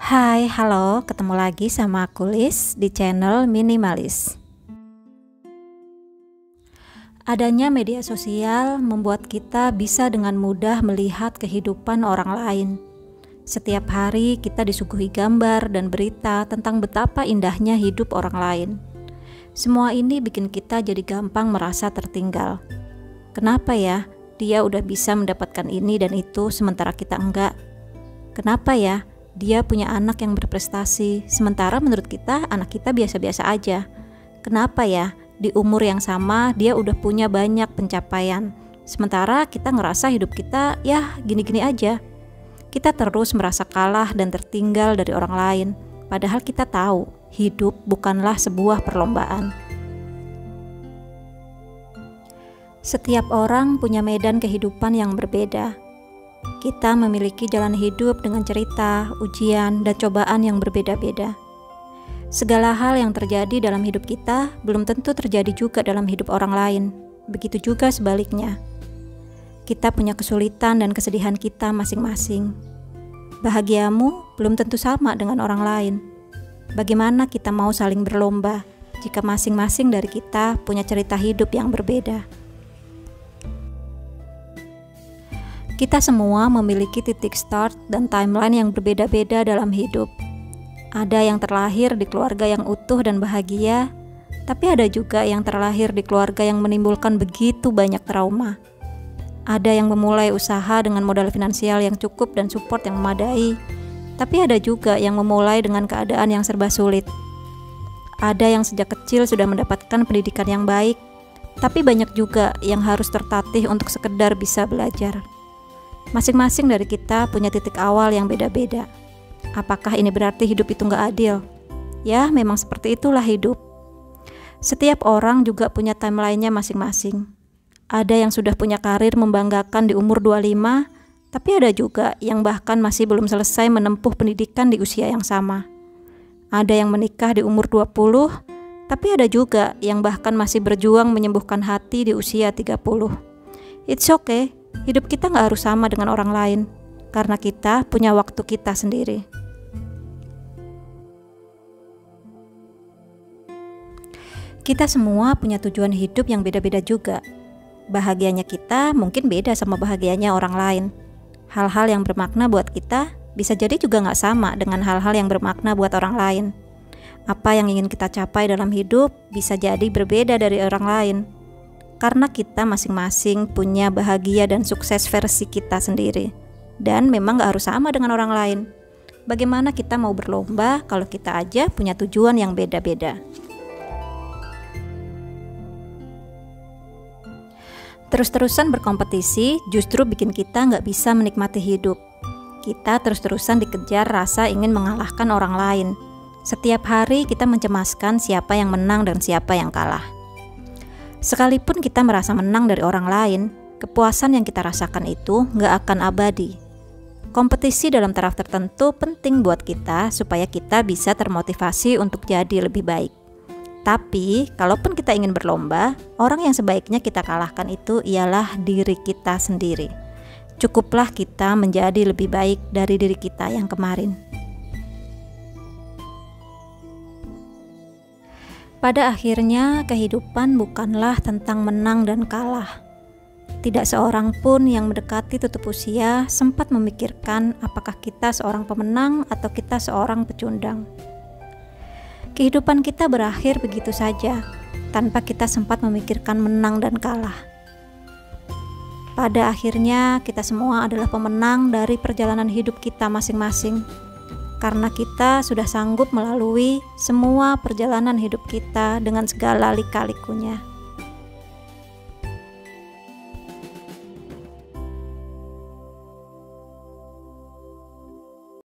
Hai, halo, ketemu lagi sama aku Liz di channel Minimalis. Adanya media sosial membuat kita bisa dengan mudah melihat kehidupan orang lain. Setiap hari kita disuguhi gambar dan berita tentang betapa indahnya hidup orang lain. Semua ini bikin kita jadi gampang merasa tertinggal. Kenapa ya, dia udah bisa mendapatkan ini dan itu sementara kita enggak? Kenapa ya, dia punya anak yang berprestasi, sementara menurut kita anak kita biasa-biasa aja? Kenapa ya, di umur yang sama dia udah punya banyak pencapaian, sementara kita ngerasa hidup kita ya gini-gini aja? Kita terus merasa kalah dan tertinggal dari orang lain, padahal kita tahu hidup bukanlah sebuah perlombaan. Setiap orang punya medan kehidupan yang berbeda. Kita memiliki jalan hidup dengan cerita, ujian, dan cobaan yang berbeda-beda. Segala hal yang terjadi dalam hidup kita belum tentu terjadi juga dalam hidup orang lain. Begitu juga sebaliknya. Kita punya kesulitan dan kesedihan kita masing-masing. Bahagiamu belum tentu sama dengan orang lain. Bagaimana kita mau saling berlomba jika masing-masing dari kita punya cerita hidup yang berbeda? Kita semua memiliki titik start dan timeline yang berbeda-beda dalam hidup. Ada yang terlahir di keluarga yang utuh dan bahagia, tapi ada juga yang terlahir di keluarga yang menimbulkan begitu banyak trauma. Ada yang memulai usaha dengan modal finansial yang cukup dan support yang memadai, tapi ada juga yang memulai dengan keadaan yang serba sulit. Ada yang sejak kecil sudah mendapatkan pendidikan yang baik, tapi banyak juga yang harus tertatih untuk sekedar bisa belajar. Masing-masing dari kita punya titik awal yang beda-beda. Apakah ini berarti hidup itu nggak adil? Ya, memang seperti itulah hidup. Setiap orang juga punya timeline-nya masing-masing. Ada yang sudah punya karir membanggakan di umur 25, tapi ada juga yang bahkan masih belum selesai menempuh pendidikan di usia yang sama. Ada yang menikah di umur 20, tapi ada juga yang bahkan masih berjuang menyembuhkan hati di usia 30. It's okay. Hidup kita gak harus sama dengan orang lain, karena kita punya waktu kita sendiri. Kita semua punya tujuan hidup yang beda-beda juga. Bahagianya kita mungkin beda sama bahagianya orang lain. Hal-hal yang bermakna buat kita bisa jadi juga gak sama dengan hal-hal yang bermakna buat orang lain. Apa yang ingin kita capai dalam hidup bisa jadi berbeda dari orang lain. Karena kita masing-masing punya bahagia dan sukses versi kita sendiri. Dan memang gak harus sama dengan orang lain. Bagaimana kita mau berlomba kalau kita aja punya tujuan yang beda-beda? Terus-terusan berkompetisi justru bikin kita gak bisa menikmati hidup. Kita terus-terusan dikejar rasa ingin mengalahkan orang lain. Setiap hari kita mencemaskan siapa yang menang dan siapa yang kalah. Sekalipun kita merasa menang dari orang lain, kepuasan yang kita rasakan itu gak akan abadi. Kompetisi dalam taraf tertentu penting buat kita supaya kita bisa termotivasi untuk jadi lebih baik. Tapi, kalaupun kita ingin berlomba, orang yang sebaiknya kita kalahkan itu ialah diri kita sendiri. Cukuplah kita menjadi lebih baik dari diri kita yang kemarin. Pada akhirnya, kehidupan bukanlah tentang menang dan kalah. Tidak seorang pun yang mendekati tutup usia sempat memikirkan apakah kita seorang pemenang atau kita seorang pecundang. Kehidupan kita berakhir begitu saja, tanpa kita sempat memikirkan menang dan kalah. Pada akhirnya, kita semua adalah pemenang dari perjalanan hidup kita masing-masing. Karena kita sudah sanggup melalui semua perjalanan hidup kita dengan segala lika-likunya.